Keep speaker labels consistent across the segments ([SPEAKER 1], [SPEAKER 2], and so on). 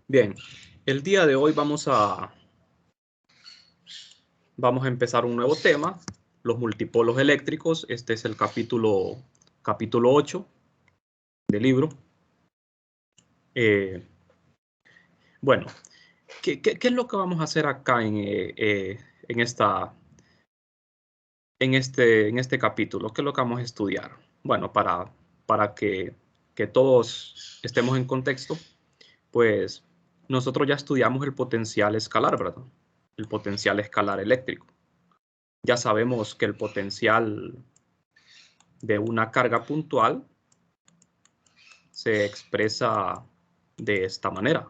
[SPEAKER 1] Bien, el día de hoy vamos a empezar un nuevo tema, los multipolos eléctricos. Este es el capítulo 8 del libro. Bueno, ¿qué es lo que vamos a hacer acá en este capítulo? ¿Qué es lo que vamos a estudiar? Bueno, para que todos estemos en contexto, pues nosotros ya estudiamos el potencial escalar, ¿verdad? El potencial escalar eléctrico. Ya sabemos que el potencial de una carga puntual se expresa de esta manera.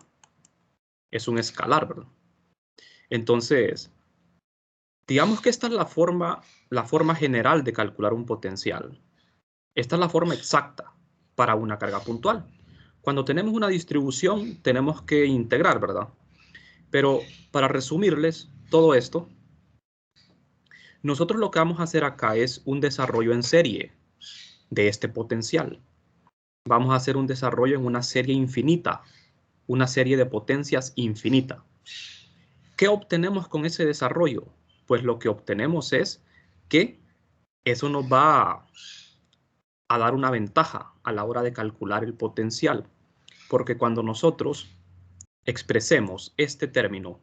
[SPEAKER 1] Es un escalar, ¿verdad? Entonces, digamos que esta es la forma general de calcular un potencial. Esta es la forma exacta para una carga puntual. Cuando tenemos una distribución, tenemos que integrar, ¿verdad? Pero para resumirles todo esto, nosotros lo que vamos a hacer acá es un desarrollo en serie de este potencial. Vamos a hacer un desarrollo en una serie infinita, una serie de potencias infinita. ¿Qué obtenemos con ese desarrollo? Pues lo que obtenemos es que eso nos va a dar una ventaja a la hora de calcular el potencial, porque cuando nosotros expresemos este término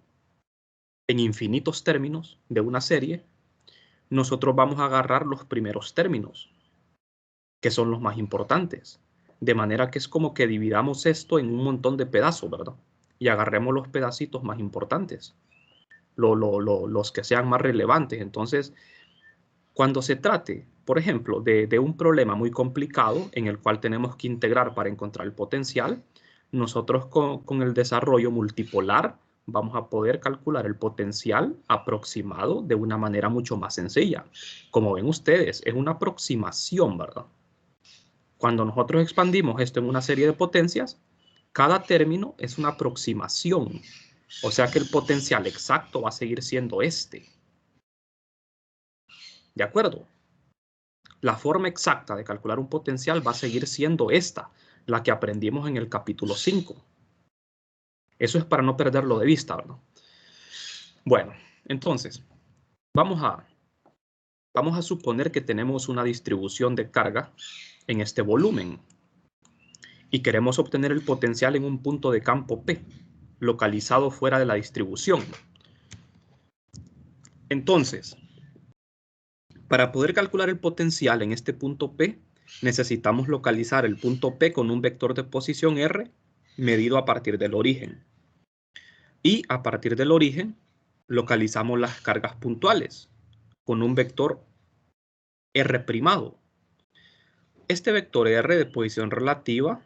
[SPEAKER 1] en infinitos términos de una serie, nosotros vamos a agarrar los primeros términos, que son los más importantes. De manera que es como que dividamos esto en un montón de pedazos, ¿verdad? Y agarremos los pedacitos más importantes, los que sean más relevantes. Entonces, cuando se trate, por ejemplo, de un problema muy complicado en el cual tenemos que integrar para encontrar el potencial, nosotros con el desarrollo multipolar vamos a poder calcular el potencial aproximado de una manera mucho más sencilla. Como ven ustedes, es una aproximación, ¿verdad? Cuando nosotros expandimos esto en una serie de potencias, cada término es una aproximación. O sea que el potencial exacto va a seguir siendo este. ¿De acuerdo? La forma exacta de calcular un potencial va a seguir siendo esta, la que aprendimos en el capítulo 5. Eso es para no perderlo de vista, ¿verdad? Bueno, entonces, vamos a suponer que tenemos una distribución de carga en este volumen y queremos obtener el potencial en un punto de campo P, localizado fuera de la distribución. Entonces, para poder calcular el potencial en este punto P, necesitamos localizar el punto P con un vector de posición R medido a partir del origen. Y a partir del origen, localizamos las cargas puntuales con un vector R'. Este vector R de posición relativa,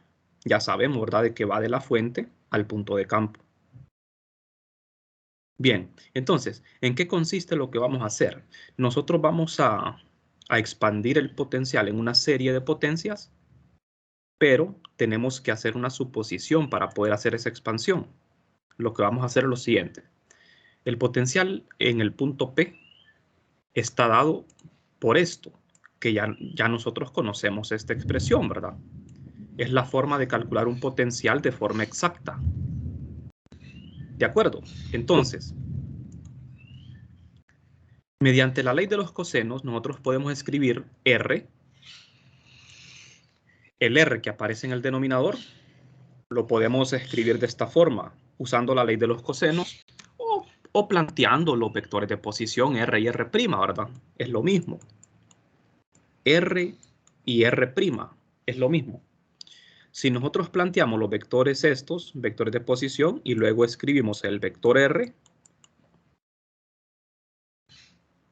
[SPEAKER 1] ya sabemos, ¿verdad?, de que va de la fuente al punto de campo. Bien, entonces, ¿en qué consiste lo que vamos a hacer? Nosotros vamos a expandir el potencial en una serie de potencias, pero tenemos que hacer una suposición para poder hacer esa expansión. Lo que vamos a hacer es lo siguiente. El potencial en el punto P está dado por esto, que ya nosotros conocemos esta expresión, ¿verdad? Es la forma de calcular un potencial de forma exacta. ¿De acuerdo? Entonces, mediante la ley de los cosenos, nosotros podemos escribir R. El R que aparece en el denominador lo podemos escribir de esta forma, usando la ley de los cosenos o planteando los vectores de posición R y R', ¿verdad? Es lo mismo. R y R' es lo mismo. Si nosotros planteamos los vectores estos, vectores de posición, y luego escribimos el vector R,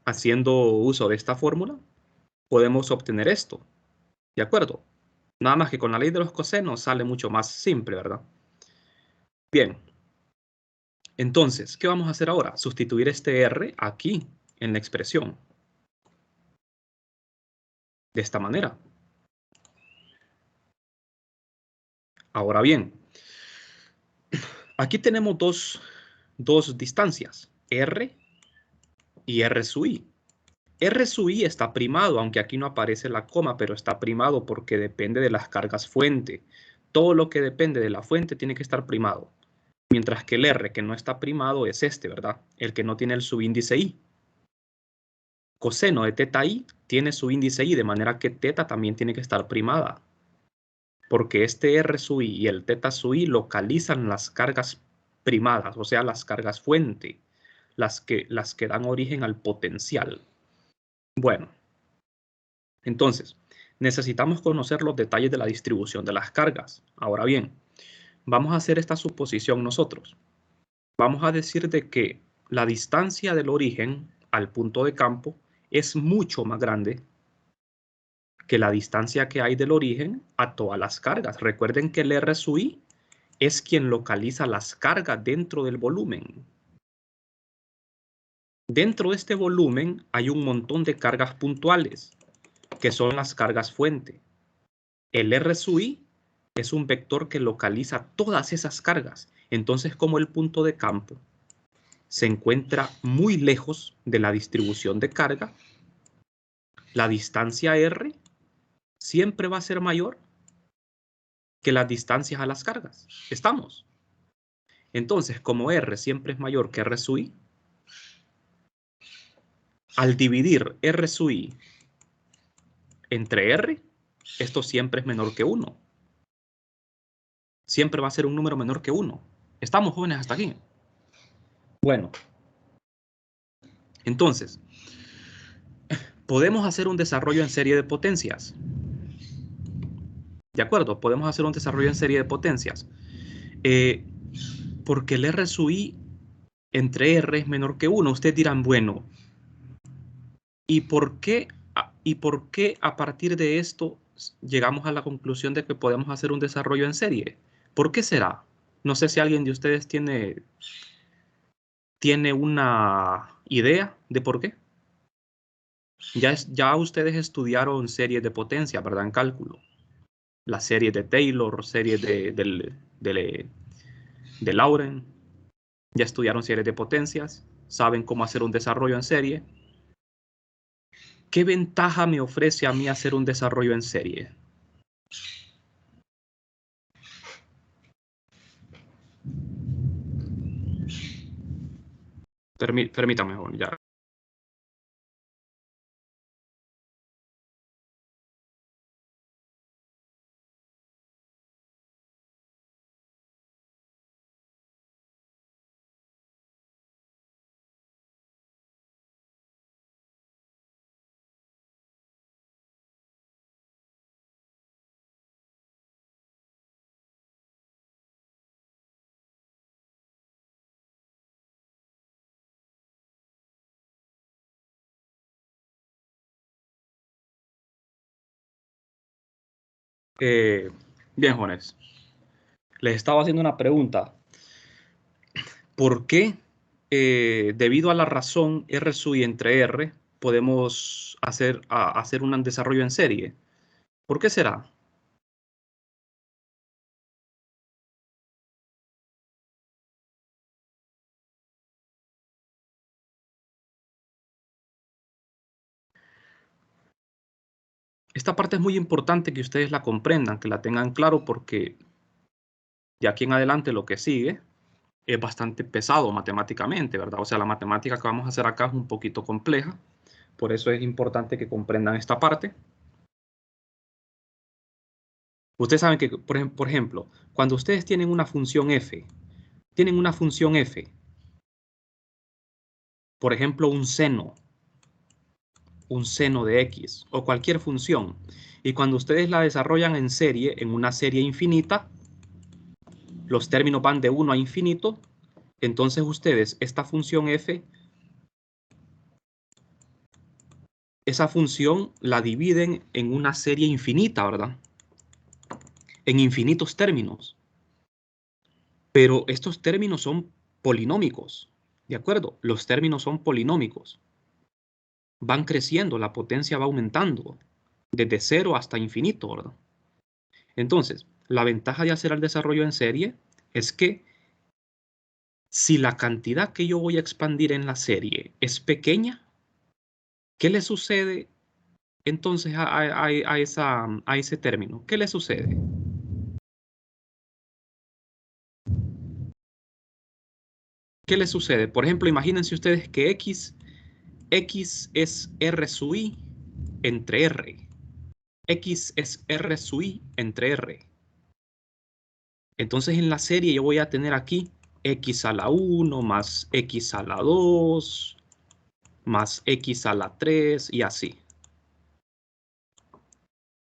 [SPEAKER 1] haciendo uso de esta fórmula, podemos obtener esto. ¿De acuerdo? Nada más que con la ley de los cosenos sale mucho más simple, ¿verdad? Bien. Entonces, ¿qué vamos a hacer ahora? Sustituir este R aquí en la expresión. De esta manera. Ahora bien, aquí tenemos dos distancias, R y R sub I. R sub I está primado, aunque aquí no aparece la coma, pero está primado porque depende de las cargas fuente. Todo lo que depende de la fuente tiene que estar primado. Mientras que el R que no está primado es este, ¿verdad? El que no tiene el subíndice I. Coseno de teta I tiene subíndice I, de manera que teta también tiene que estar primada. Porque este R sub I y el teta sub I localizan las cargas primadas, o sea, las cargas fuente, las que dan origen al potencial. Bueno, entonces, necesitamos conocer los detalles de la distribución de las cargas. Ahora bien, vamos a hacer esta suposición nosotros. Vamos a decir de que la distancia del origen al punto de campo es mucho más grande que la distancia que hay del origen a todas las cargas. Recuerden que el R sub I es quien localiza las cargas dentro del volumen. Dentro de este volumen hay un montón de cargas puntuales, que son las cargas fuente. El R sub I es un vector que localiza todas esas cargas. Entonces, como el punto de campo se encuentra muy lejos de la distribución de carga, la distancia R siempre va a ser mayor que las distancias a las cargas. ¿Estamos? Entonces, como R siempre es mayor que R sub I, al dividir R sub I entre R, esto siempre es menor que 1. Siempre va a ser un número menor que 1. ¿Estamos, jóvenes, hasta aquí? Bueno, entonces, podemos hacer un desarrollo en serie de potencias. ¿De acuerdo? Podemos hacer un desarrollo en serie de potencias. Porque el R sub I entre R es menor que 1. Ustedes dirán, bueno, ¿y por qué a partir de esto llegamos a la conclusión de que podemos hacer un desarrollo en serie? ¿Por qué será? No sé si alguien de ustedes tiene una idea de por qué. Ya ustedes estudiaron series de potencia, ¿verdad? En cálculo. Las series de Taylor, series de Lauren. Ya estudiaron series de potencias. Saben cómo hacer un desarrollo en serie. ¿Qué ventaja me ofrece a mí hacer un desarrollo en serie? Permítame, ya. Bien, jóvenes. Les estaba haciendo una pregunta. ¿Por qué, debido a la razón R sub I entre R, podemos hacer un desarrollo en serie? ¿Por qué será? Esta parte es muy importante que ustedes la comprendan, que la tengan claro, porque de aquí en adelante lo que sigue es bastante pesado matemáticamente, ¿verdad? O sea, la matemática que vamos a hacer acá es un poquito compleja, por eso es importante que comprendan esta parte. Ustedes saben que, por ejemplo, cuando ustedes tienen una función f, por ejemplo, un seno de x o cualquier función, y cuando ustedes la desarrollan en serie, en una serie infinita, los términos van de 1 a infinito, entonces ustedes, esta función f, esa función la dividen en una serie infinita, ¿verdad? En infinitos términos. Pero estos términos son polinómicos, ¿de acuerdo? Los términos son polinómicos. Van creciendo, la potencia va aumentando, desde 0 hasta infinito, ¿verdad? Entonces, la ventaja de hacer el desarrollo en serie es que si la cantidad que yo voy a expandir en la serie es pequeña, ¿qué le sucede entonces a ese término? ¿Qué le sucede? ¿Qué le sucede? Por ejemplo, imagínense ustedes que X es R sub I entre R. X es R sub I entre R. Entonces en la serie yo voy a tener aquí X a la 1 más X a la 2 más X a la 3 y así.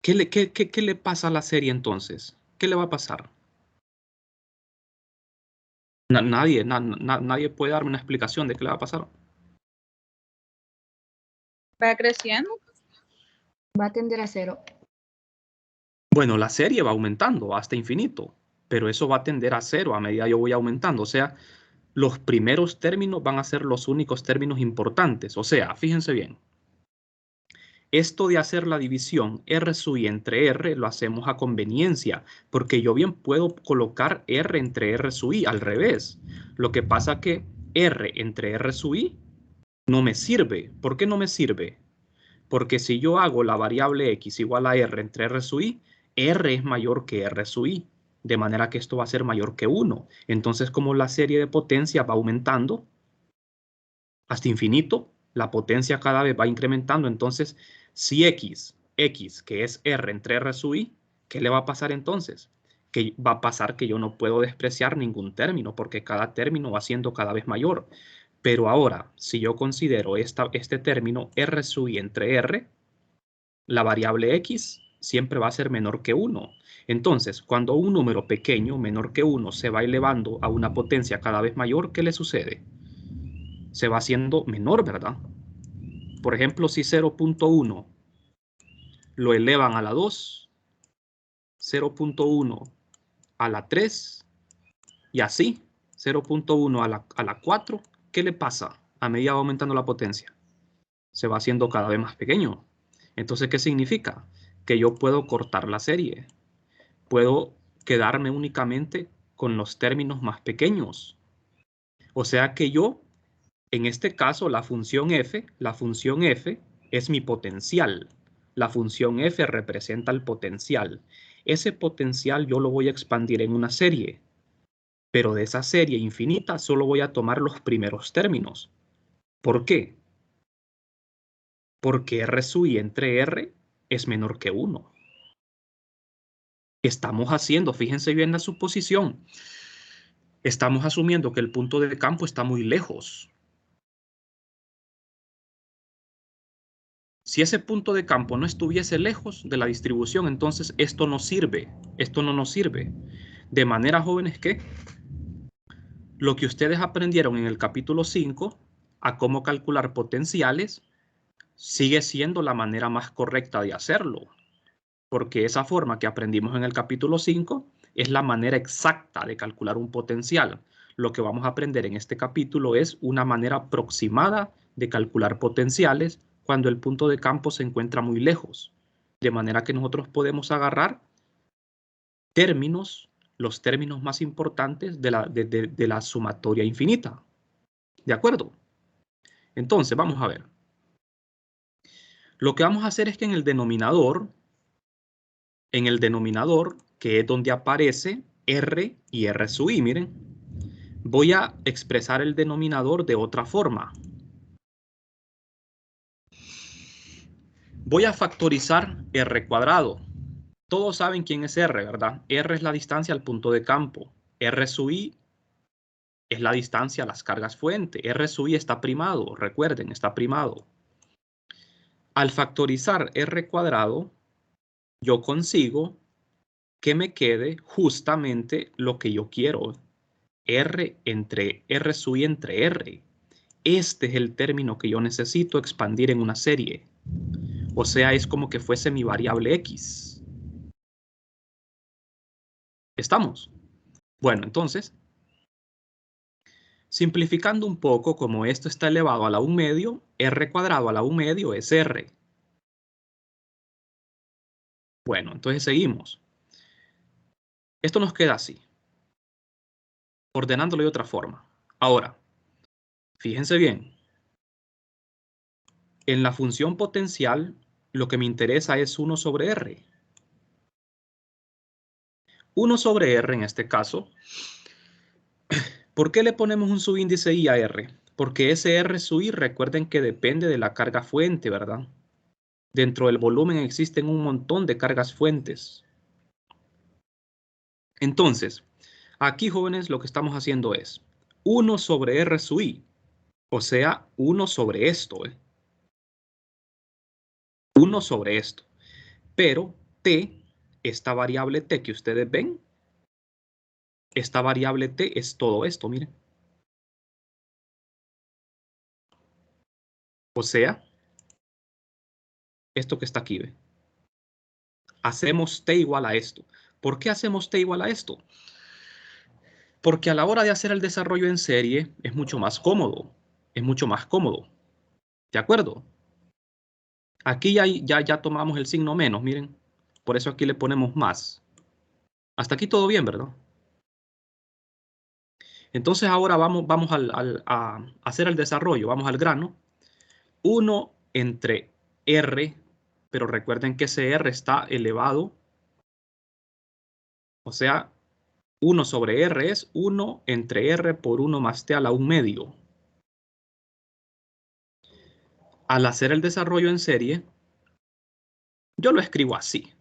[SPEAKER 1] ¿Qué le pasa a la serie entonces? ¿Qué le va a pasar? Nadie puede darme una explicación de qué le va a pasar.
[SPEAKER 2] Va creciendo.
[SPEAKER 3] Va a tender a 0.
[SPEAKER 1] Bueno, la serie va aumentando hasta infinito, pero eso va a tender a 0 a medida que yo voy aumentando. O sea, los primeros términos van a ser los únicos términos importantes. O sea, fíjense bien. Esto de hacer la división R sub I entre R lo hacemos a conveniencia, porque yo bien puedo colocar R entre R sub I al revés. Lo que pasa que R entre R sub I no me sirve. ¿Por qué no me sirve? Porque si yo hago la variable X igual a R entre R sub I, R es mayor que R sub I, de manera que esto va a ser mayor que 1. Entonces, como la serie de potencia va aumentando hasta infinito, la potencia cada vez va incrementando. Entonces, si X, que es R entre R sub I, ¿qué le va a pasar entonces? Que va a pasar que yo no puedo despreciar ningún término, porque cada término va siendo cada vez mayor. Pero ahora, si yo considero este término R sub I entre R, la variable X siempre va a ser menor que 1. Entonces, cuando un número pequeño, menor que 1, se va elevando a una potencia cada vez mayor, ¿qué le sucede? Se va haciendo menor, ¿verdad? Por ejemplo, si 0.1 lo elevan a la 2, 0.1 a la 3 y así, 0.1 a la 4, ¿qué le pasa a medida va aumentando la potencia? Se va haciendo cada vez más pequeño. Entonces, ¿qué significa? Que yo puedo cortar la serie. Puedo quedarme únicamente con los términos más pequeños. O sea que yo, en este caso, la función f es mi potencial. La función f representa el potencial. Ese potencial yo lo voy a expandir en una serie, pero de esa serie infinita solo voy a tomar los primeros términos. ¿Por qué? Porque R sub I entre R es menor que 1. Estamos haciendo, fíjense bien la suposición, estamos asumiendo que el punto de campo está muy lejos. Si ese punto de campo no estuviese lejos de la distribución, entonces esto no sirve, esto no nos sirve. De manera, jóvenes, que lo que ustedes aprendieron en el capítulo 5, a cómo calcular potenciales, sigue siendo la manera más correcta de hacerlo. Porque esa forma que aprendimos en el capítulo 5 es la manera exacta de calcular un potencial. Lo que vamos a aprender en este capítulo es una manera aproximada de calcular potenciales cuando el punto de campo se encuentra muy lejos. De manera que nosotros podemos agarrar términos, los términos más importantes de la sumatoria infinita. ¿De acuerdo? Entonces, vamos a ver. Lo que vamos a hacer es que en el denominador, que es donde aparece R y R sub I, miren, voy a expresar el denominador de otra forma. Voy a factorizar R cuadrado. Todos saben quién es R, ¿verdad? R es la distancia al punto de campo. R sub I es la distancia a las cargas fuente. R sub I está primado, recuerden, está primado. Al factorizar R cuadrado, yo consigo que me quede justamente lo que yo quiero. R sub I entre R. Este es el término que yo necesito expandir en una serie. O sea, es como que fuese mi variable X. ¿Estamos? Bueno, entonces, simplificando un poco, como esto está elevado a la 1 medio, R cuadrado a la 1 medio es R. Bueno, entonces seguimos. Esto nos queda así, ordenándolo de otra forma. Ahora, fíjense bien. En la función potencial, lo que me interesa es 1 sobre R. 1 sobre R en este caso ¿Por qué le ponemos un subíndice I a R? Porque ese R sub I, recuerden que depende de la carga fuente, ¿verdad? Dentro del volumen existen un montón de cargas fuentes. Entonces, aquí, jóvenes, lo que estamos haciendo es 1 sobre R sub I, o sea, 1 sobre esto, 1 sobre esto. Pero T, esta variable T que ustedes ven, esta variable T es todo esto, miren. O sea, esto que está aquí, ¿ve? Hacemos T igual a esto. ¿Por qué hacemos T igual a esto? Porque a la hora de hacer el desarrollo en serie es mucho más cómodo. Es mucho más cómodo. ¿De acuerdo? Aquí ya tomamos el signo menos, miren. Por eso aquí le ponemos más. Hasta aquí todo bien, ¿verdad? Entonces ahora vamos a hacer el desarrollo. Vamos al grano. 1 entre R, pero recuerden que ese R está elevado. O sea, 1 sobre R es 1 entre R por 1 más T a la 1 medio. Al hacer el desarrollo en serie, yo lo escribo así.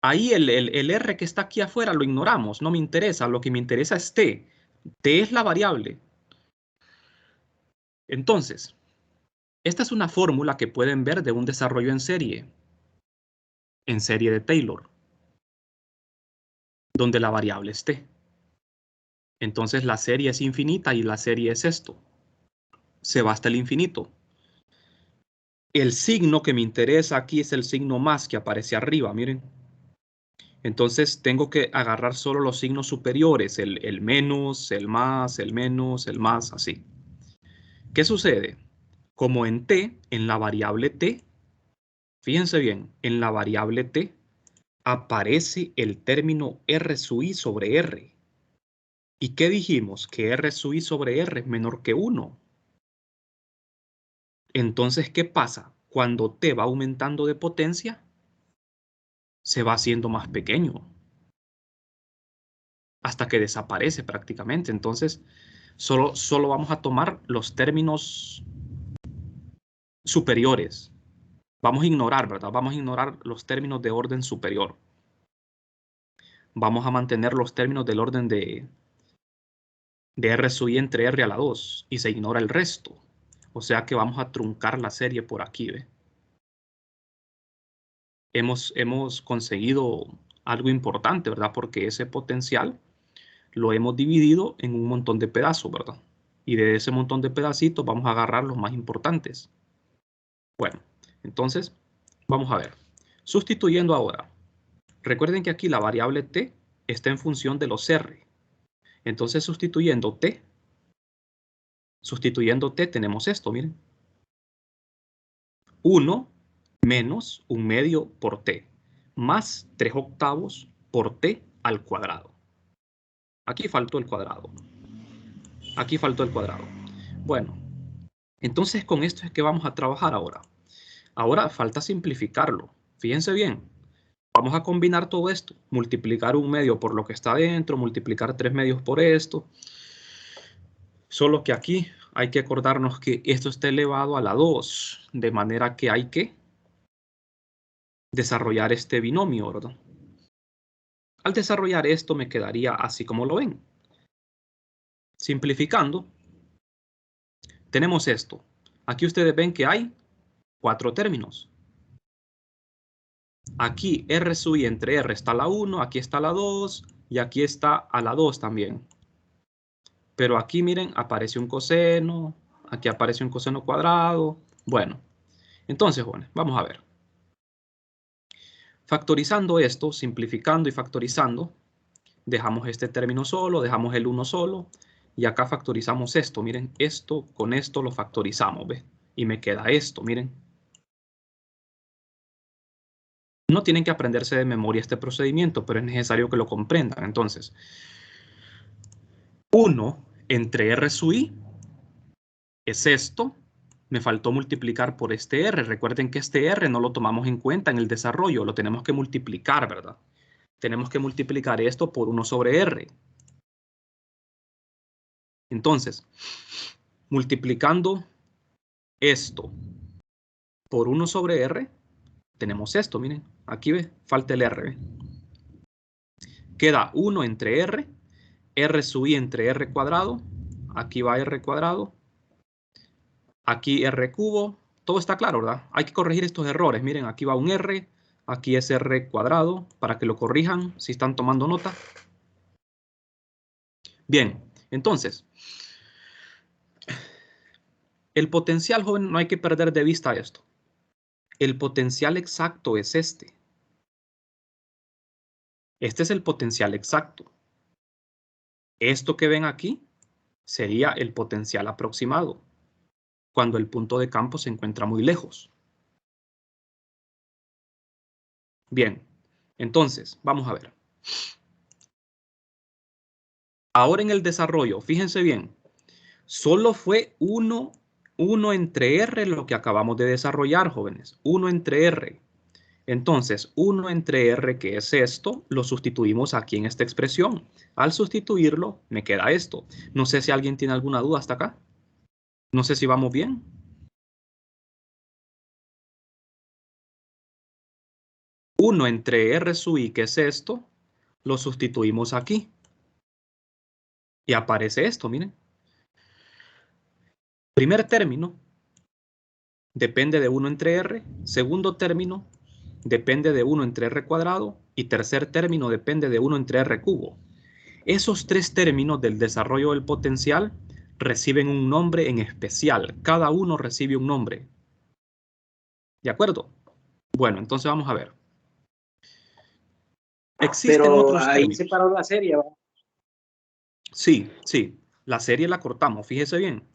[SPEAKER 1] Ahí el R que está aquí afuera lo ignoramos, no me interesa. Lo que me interesa es T. T es la variable. Entonces, esta es una fórmula que pueden ver de un desarrollo en serie de Taylor, donde la variable es T. Entonces la serie es infinita y la serie es esto. Se va hasta el infinito. El signo que me interesa aquí es el signo más que aparece arriba, miren. Entonces tengo que agarrar solo los signos superiores, el menos, el más, el menos, el más, así. ¿Qué sucede? Como en T, en la variable T, fíjense bien, en la variable T aparece el término R sub I sobre R. ¿Y qué dijimos? Que R sub I sobre R es menor que 1. Entonces, ¿qué pasa? Cuando T va aumentando de potencia, se va haciendo más pequeño hasta que desaparece prácticamente. Entonces, solo vamos a tomar los términos superiores. Vamos a ignorar, ¿verdad? Vamos a ignorar los términos de orden superior. Vamos a mantener los términos del orden de R sub I entre R a la 2 y se ignora el resto. O sea que vamos a truncar la serie por aquí, ¿ve? Hemos conseguido algo importante, ¿verdad? Porque ese potencial lo hemos dividido en un montón de pedazos, ¿verdad? Y de ese montón de pedacitos vamos a agarrar los más importantes. Bueno, entonces vamos a ver. Sustituyendo ahora. Recuerden que aquí la variable T está en función de los R. Entonces sustituyendo T tenemos esto, miren. 1 menos 1 medio por T, más 3 octavos por T al cuadrado. Aquí faltó el cuadrado. Aquí faltó el cuadrado. Bueno, entonces con esto es que vamos a trabajar ahora. Ahora falta simplificarlo. Fíjense bien. Vamos a combinar todo esto. Multiplicar 1 medio por lo que está dentro, multiplicar 3 medios por esto. Solo que aquí hay que acordarnos que esto está elevado a la 2, de manera que hay que desarrollar este binomio, ¿verdad? Al desarrollar esto me quedaría así como lo ven. Simplificando, tenemos esto. Aquí ustedes ven que hay 4 términos. Aquí R sub I entre R está la 1, aquí está la 2 y aquí está a la 2 también. Pero aquí miren, aparece un coseno, aquí aparece un coseno cuadrado. Bueno, entonces, bueno, vamos a ver. Factorizando esto, simplificando y factorizando, dejamos este término solo, dejamos el 1 solo, y acá factorizamos esto. Miren, esto con esto lo factorizamos, ¿ves? Y me queda esto, miren. No tienen que aprenderse de memoria este procedimiento, pero es necesario que lo comprendan. Entonces, 1 entre R sub I es esto. Me faltó multiplicar por este R. Recuerden que este R no lo tomamos en cuenta en el desarrollo, lo tenemos que multiplicar, ¿verdad? Tenemos que multiplicar esto por 1 sobre R. Entonces, multiplicando esto por 1 sobre R, tenemos esto, miren. Aquí ve, falta el R. ¿Ve? Queda 1 entre R sub I entre R cuadrado. Aquí va R cuadrado. Aquí R cubo. Todo está claro, ¿verdad? Hay que corregir estos errores. Miren, aquí va un R. Aquí es R cuadrado, para que lo corrijan si están tomando nota. Bien, entonces, el potencial, joven, no hay que perder de vista esto. El potencial exacto es este. Este es el potencial exacto. Esto que ven aquí sería el potencial aproximado, cuando el punto de campo se encuentra muy lejos. Bien, entonces, vamos a ver. Ahora en el desarrollo, fíjense bien, solo fue 1 entre R lo que acabamos de desarrollar, jóvenes. 1 entre R. Entonces, 1 entre R, que es esto, lo sustituimos aquí en esta expresión. Al sustituirlo, me queda esto. No sé si alguien tiene alguna duda hasta acá. No sé si vamos bien. Uno entre R sub I, que es esto, lo sustituimos aquí. Y aparece esto, miren. Primer término depende de 1 entre R. Segundo término depende de 1 entre R cuadrado. Y tercer término depende de 1 entre R cubo. Esos tres términos del desarrollo del potencial reciben un nombre en especial. Cada uno recibe un nombre. ¿De acuerdo? Bueno, entonces vamos a ver. Existen
[SPEAKER 2] Pero
[SPEAKER 1] otros
[SPEAKER 2] ahí
[SPEAKER 1] términos.
[SPEAKER 2] se paró la serie, ¿verdad?
[SPEAKER 1] Sí, sí. La serie la cortamos. Fíjese bien.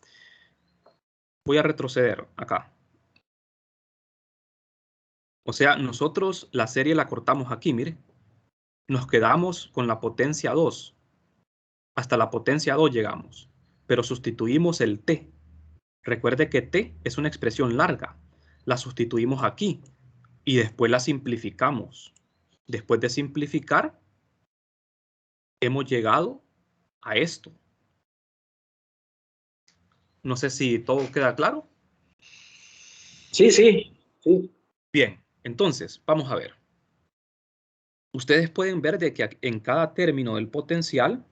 [SPEAKER 1] Voy a retroceder acá. O sea, nosotros la serie la cortamos aquí, mire. Nos quedamos con la potencia 2. Hasta la potencia 2 llegamos. Pero sustituimos el t. Recuerde que t es una expresión larga. La sustituimos aquí. Y después la simplificamos. Después de simplificar, hemos llegado a esto. No sé si todo queda claro.
[SPEAKER 2] Sí, sí, sí.
[SPEAKER 1] Bien, entonces, vamos a ver. Ustedes pueden ver de que en cada término del potencial,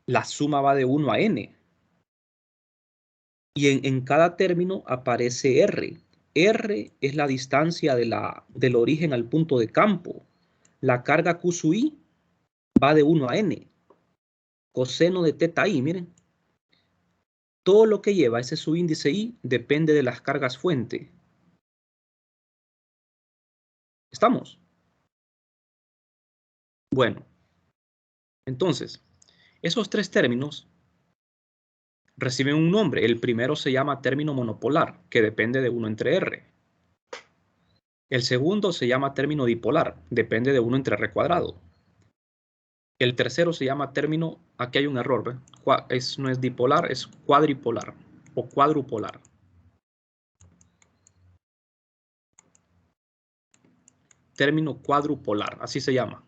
[SPEAKER 1] la suma va de 1 a n. Y en cada término aparece R. R es la distancia del origen al punto de campo. La carga Q sub I va de 1 a n. Coseno de teta I, miren. Todo lo que lleva ese subíndice I depende de las cargas fuente. ¿Estamos? Bueno, entonces, esos tres términos reciben un nombre. El primero se llama término monopolar, que depende de 1 entre R. El segundo se llama término dipolar, depende de 1 entre R cuadrado. El tercero se llama término, aquí hay un error, ¿ve? No es dipolar, es cuadripolar o cuadrupolar. Término cuadrupolar, así se llama.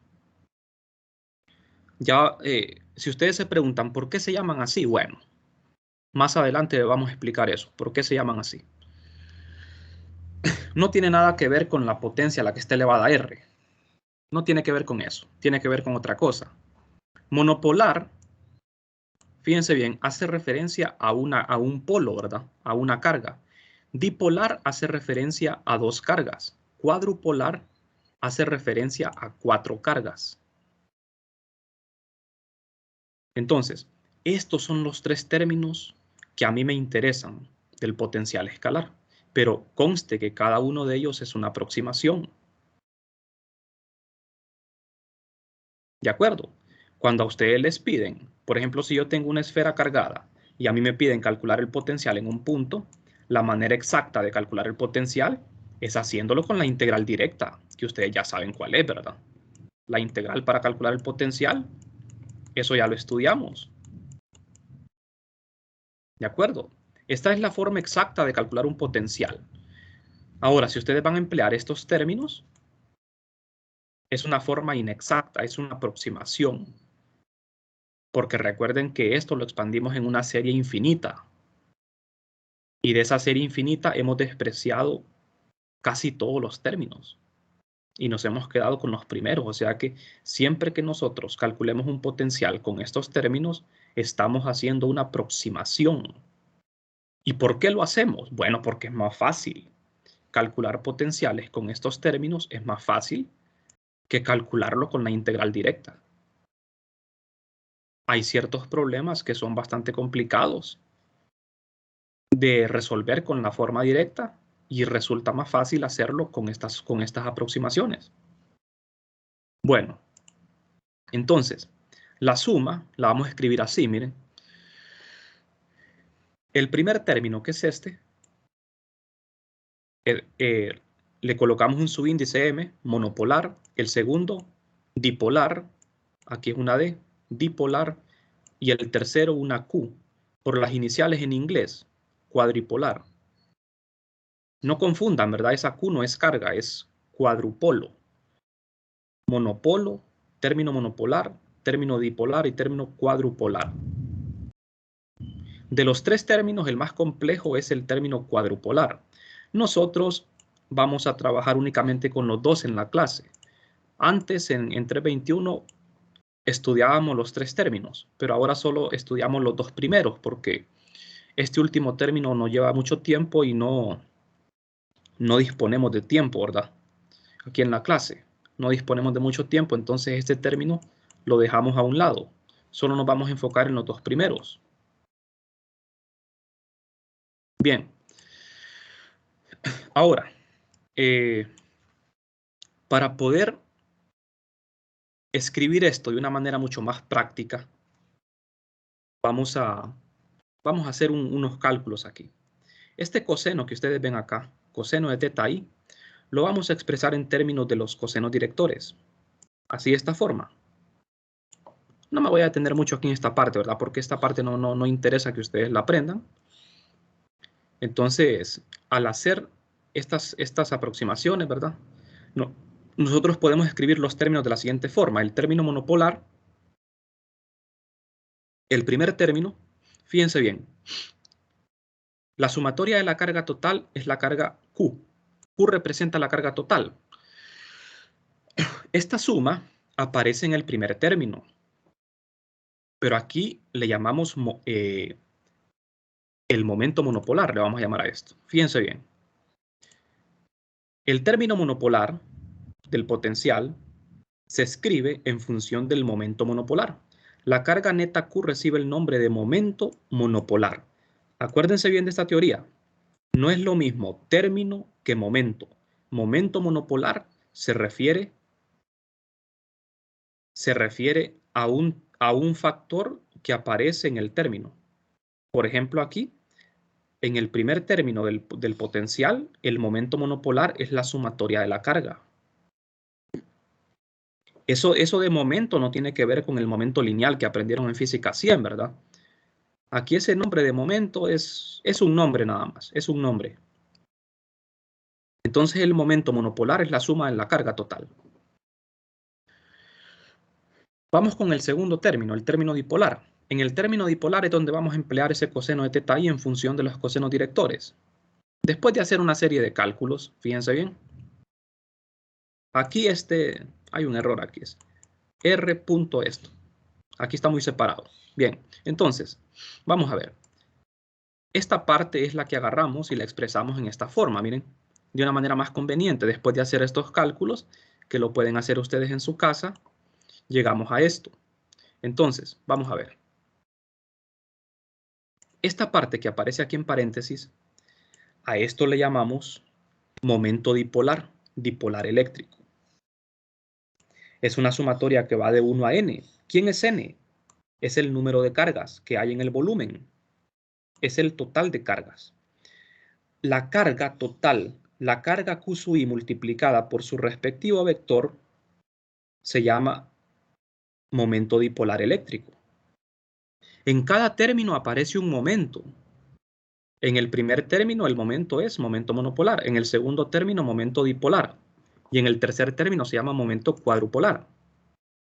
[SPEAKER 1] Ya, si ustedes se preguntan por qué se llaman así, bueno, más adelante vamos a explicar eso, por qué se llaman así. No tiene nada que ver con la potencia a la que está elevada R. No tiene que ver con eso, tiene que ver con otra cosa. Monopolar, fíjense bien, hace referencia a un polo, ¿verdad? A una carga. Dipolar hace referencia a dos cargas. Cuadrupolar hace referencia a 4 cargas. Entonces, estos son los tres términos que a mí me interesan del potencial escalar. Pero conste que cada uno de ellos es una aproximación. ¿De acuerdo? Cuando a ustedes les piden, por ejemplo, si yo tengo una esfera cargada y a mí me piden calcular el potencial en un punto, la manera exacta de calcular el potencial es haciéndolo con la integral directa, que ustedes ya saben cuál es, ¿verdad? La integral para calcular el potencial, eso ya lo estudiamos. ¿De acuerdo? Esta es la forma exacta de calcular un potencial. Ahora, si ustedes van a emplear estos términos, es una forma inexacta, es una aproximación. Porque recuerden que esto lo expandimos en una serie infinita. Y de esa serie infinita hemos despreciado casi todos los términos. Y nos hemos quedado con los primeros. O sea que siempre que nosotros calculemos un potencial con estos términos, estamos haciendo una aproximación. ¿Y por qué lo hacemos? Bueno, porque es más fácil. Calcular potenciales con estos términos es más fácil que calcularlo con la integral directa. Hay ciertos problemas que son bastante complicados de resolver con la forma directa y resulta más fácil hacerlo con estas aproximaciones. Bueno, entonces, la suma la vamos a escribir así, miren. El primer término, que es este, le colocamos un subíndice m, monopolar. El segundo, dipolar. Aquí es una D, dipolar. Y el tercero, una Q. Por las iniciales en inglés, cuadripolar. No confundan, ¿verdad? Esa Q no es carga, es cuadrupolo. Monopolo, término monopolar, término dipolar y término cuadrupolar. De los tres términos, el más complejo es el término cuadrupolar. Nosotros vamos a trabajar únicamente con los dos en la clase. Antes, en 321, estudiábamos los tres términos, pero ahora solo estudiamos los dos primeros porque este último término nos lleva mucho tiempo y no disponemos de tiempo, ¿verdad? Aquí en la clase no disponemos de mucho tiempo, entonces este término lo dejamos a un lado. Solo nos vamos a enfocar en los dos primeros. Bien. Ahora, para poder escribir esto de una manera mucho más práctica, vamos a hacer unos cálculos aquí. Este coseno que ustedes ven acá, coseno de teta i, lo vamos a expresar en términos de los cosenos directores. Así de esta forma. No me voy a detener mucho aquí en esta parte, ¿verdad? Porque esta parte no interesa que ustedes la aprendan. Entonces, al hacer estas aproximaciones, ¿verdad? Nosotros podemos escribir los términos de la siguiente forma. El término monopolar, el primer término, fíjense bien. La sumatoria de la carga total es la carga Q. Q representa la carga total. Esta suma aparece en el primer término. Pero aquí le llamamos el momento monopolar, le vamos a llamar a esto. Fíjense bien. El término monopolar del potencial se escribe en función del momento monopolar. La carga neta Q recibe el nombre de momento monopolar. Acuérdense bien de esta teoría. No es lo mismo término que momento. Momento monopolar se refiere a un factor que aparece en el término. Por ejemplo, aquí, en el primer término del potencial, el momento monopolar es la sumatoria de la carga. Eso de momento no tiene que ver con el momento lineal que aprendieron en física 100, ¿verdad? Aquí ese nombre de momento es un nombre nada más, es un nombre. Entonces el momento monopolar es la suma de la carga total. Vamos con el segundo término, el término dipolar. En el término dipolar es donde vamos a emplear ese coseno de teta i en función de los cosenos directores. Después de hacer una serie de cálculos, fíjense bien. Aquí hay un error aquí. Es R punto esto. Aquí está muy separado. Bien, entonces, vamos a ver. Esta parte es la que agarramos y la expresamos en esta forma, miren. De una manera más conveniente, después de hacer estos cálculos, que lo pueden hacer ustedes en su casa, llegamos a esto. Entonces, vamos a ver. Esta parte que aparece aquí en paréntesis, a esto le llamamos momento dipolar, dipolar eléctrico. Es una sumatoria que va de 1 a n. ¿Quién es n? Es el número de cargas que hay en el volumen. Es el total de cargas. La carga total, la carga Q sub i multiplicada por su respectivo vector, se llama momento dipolar eléctrico. En cada término aparece un momento. En el primer término el momento es momento monopolar. En el segundo término momento dipolar. Y en el tercer término se llama momento cuadrupolar.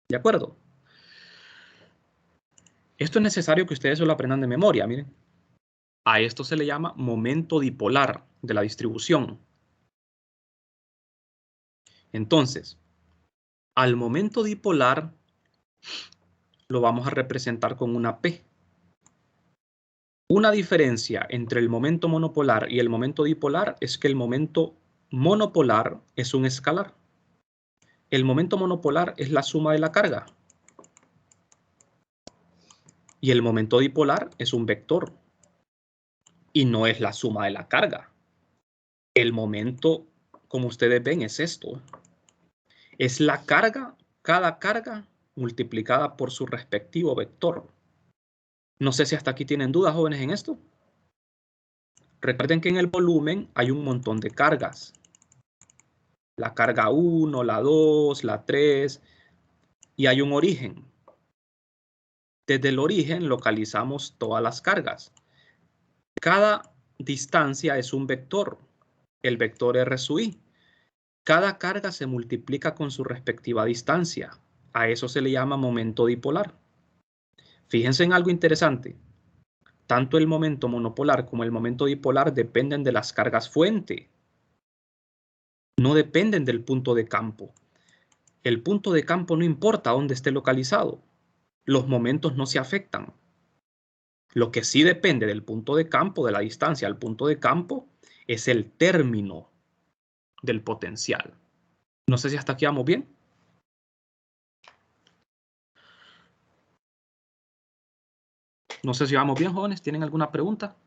[SPEAKER 1] ¿De acuerdo? Esto es necesario que ustedes se lo aprendan de memoria, miren. A esto se le llama momento dipolar de la distribución. Entonces, al momento dipolar lo vamos a representar con una P. Una diferencia entre el momento monopolar y el momento dipolar es que el momento monopolar es un escalar. El momento monopolar es la suma de la carga. Y el momento dipolar es un vector. Y no es la suma de la carga. El momento, como ustedes ven, es esto. Es la carga, cada carga multiplicada por su respectivo vector. No sé si hasta aquí tienen dudas, jóvenes, en esto. Recuerden que en el volumen hay un montón de cargas. La carga 1, la 2, la 3, y hay un origen. Desde el origen localizamos todas las cargas. Cada distancia es un vector, el vector R sub I. Cada carga se multiplica con su respectiva distancia. A eso se le llama momento dipolar. Fíjense en algo interesante. Tanto el momento monopolar como el momento dipolar dependen de las cargas fuente. No dependen del punto de campo. El punto de campo no importa dónde esté localizado. Los momentos no se afectan. Lo que sí depende del punto de campo, de la distancia al punto de campo, es el término del potencial. No sé si hasta aquí vamos bien. No sé si vamos bien, jóvenes. ¿Tienen alguna pregunta?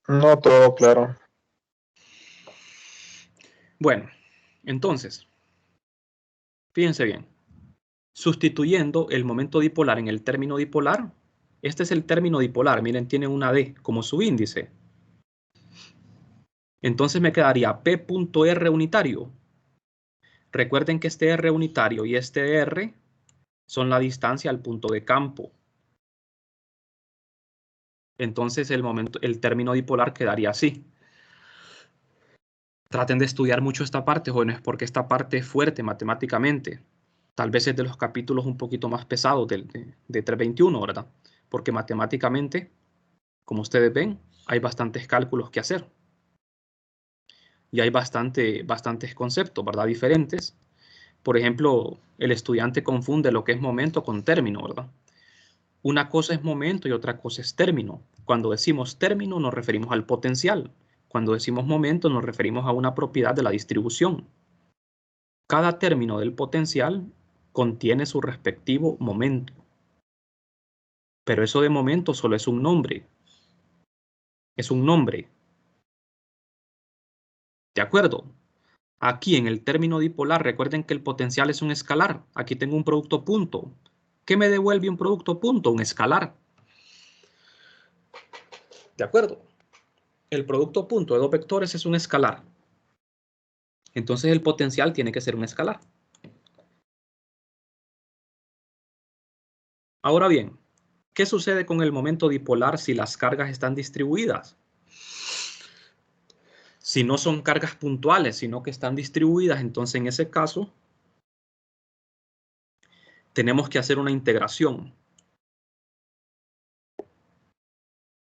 [SPEAKER 4] No, todo claro.
[SPEAKER 1] Bueno, entonces, fíjense bien. Sustituyendo el momento dipolar en el término dipolar, este es el término dipolar. Miren, tiene una D como su índice. Entonces me quedaría P.R unitario. Recuerden que este R unitario y este R son la distancia al punto de campo. Entonces el término dipolar quedaría así. Traten de estudiar mucho esta parte, jóvenes, porque esta parte es fuerte matemáticamente. Tal vez es de los capítulos un poquito más pesados de 321, ¿verdad? Porque matemáticamente, como ustedes ven, hay bastantes cálculos que hacer. Y hay bastantes conceptos, ¿verdad? Diferentes. Por ejemplo, el estudiante confunde lo que es momento con término, ¿verdad? Una cosa es momento y otra cosa es término. Cuando decimos término nos referimos al potencial. Cuando decimos momento nos referimos a una propiedad de la distribución. Cada término del potencial contiene su respectivo momento. Pero eso de momento solo es un nombre. Es un nombre. ¿De acuerdo? Aquí en el término dipolar, recuerden que el potencial es un escalar. Aquí tengo un producto punto. ¿Qué me devuelve un producto punto? Un escalar. ¿De acuerdo? El producto punto de dos vectores es un escalar. Entonces el potencial tiene que ser un escalar. Ahora bien, ¿qué sucede con el momento dipolar si las cargas están distribuidas? Si no son cargas puntuales, sino que están distribuidas, entonces en ese caso tenemos que hacer una integración.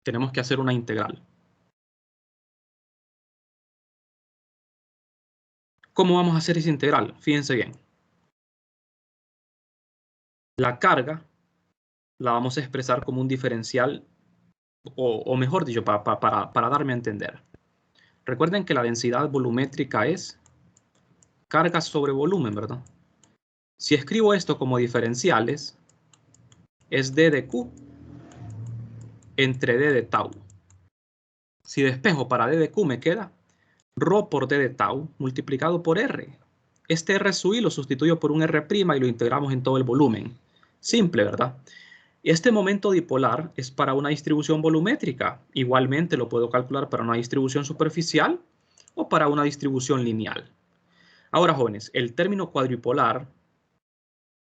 [SPEAKER 1] Tenemos que hacer una integral. ¿Cómo vamos a hacer esa integral? Fíjense bien. La carga la vamos a expresar como un diferencial, o mejor dicho, para darme a entender. Recuerden que la densidad volumétrica es carga sobre volumen, ¿verdad? Si escribo esto como diferenciales, es d de q entre d de tau. Si despejo para d de q me queda ρ por d de tau multiplicado por r. Este r sub i lo sustituyo por un r' y lo integramos en todo el volumen. Simple, ¿verdad? Este momento dipolar es para una distribución volumétrica. Igualmente lo puedo calcular para una distribución superficial o para una distribución lineal. Ahora, jóvenes, el término cuadripolar,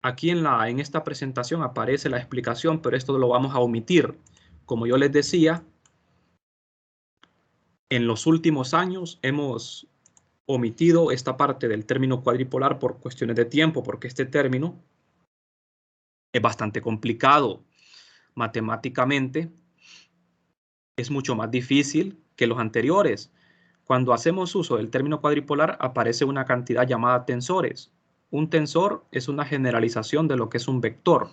[SPEAKER 1] aquí en esta presentación aparece la explicación, pero esto lo vamos a omitir. Como yo les decía, en los últimos años hemos omitido esta parte del término cuadripolar por cuestiones de tiempo, porque este término es bastante complicado. Matemáticamente es mucho más difícil que los anteriores. Cuando hacemos uso del término cuadripolar aparece una cantidad llamada tensores. Un tensor es una generalización de lo que es un vector.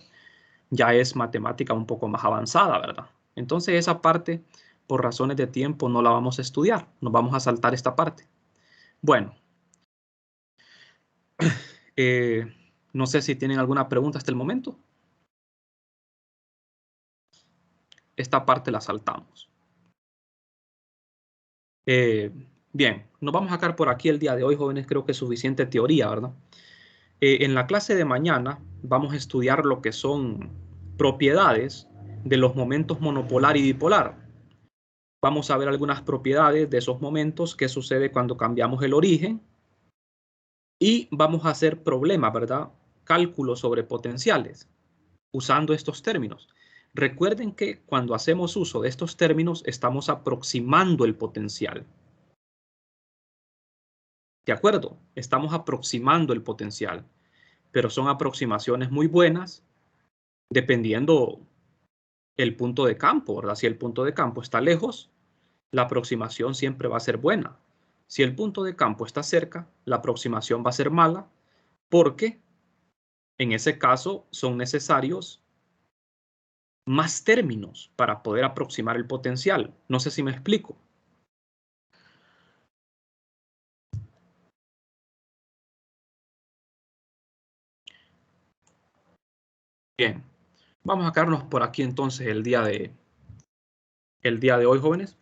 [SPEAKER 1] Ya es matemática un poco más avanzada, ¿verdad? Entonces esa parte, por razones de tiempo, no la vamos a estudiar. Nos vamos a saltar esta parte. Bueno, no sé si tienen alguna pregunta hasta el momento. Esta parte la saltamos. Bien, nos vamos a quedar por aquí el día de hoy, jóvenes. Creo que es suficiente teoría, ¿verdad? En la clase de mañana vamos a estudiar lo que son propiedades de los momentos monopolar y dipolar. Vamos a ver algunas propiedades de esos momentos, qué sucede cuando cambiamos el origen. Y vamos a hacer problemas, ¿verdad? Cálculos sobre potenciales, usando estos términos. Recuerden que cuando hacemos uso de estos términos, estamos aproximando el potencial. ¿De acuerdo? Estamos aproximando el potencial, pero son aproximaciones muy buenas, dependiendo el punto de campo, ¿verdad? Si el punto de campo está lejos, la aproximación siempre va a ser buena. Si el punto de campo está cerca, la aproximación va a ser mala, porque en ese caso son necesarios más términos para poder aproximar el potencial. No sé si me explico. Bien, vamos a quedarnos por aquí entonces el día de hoy, jóvenes.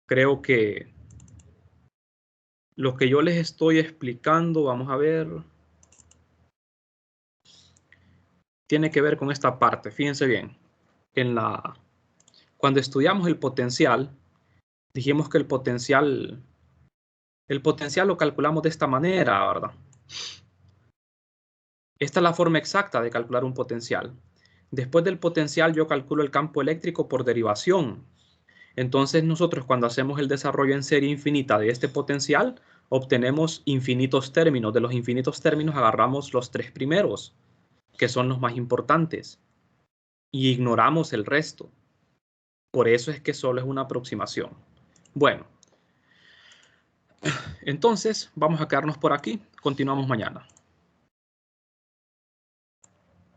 [SPEAKER 1] Creo que lo que yo les estoy explicando, vamos a ver, tiene que ver con esta parte. Fíjense bien, cuando estudiamos el potencial, dijimos que el potencial lo calculamos de esta manera, ¿verdad? Esta es la forma exacta de calcular un potencial. Después del potencial yo calculo el campo eléctrico por derivación. Entonces nosotros cuando hacemos el desarrollo en serie infinita de este potencial, obtenemos infinitos términos. De los infinitos términos agarramos los 3 primeros, que son los más importantes, y ignoramos el resto. Por eso es que solo es una aproximación. Bueno, entonces vamos a quedarnos por aquí. Continuamos mañana.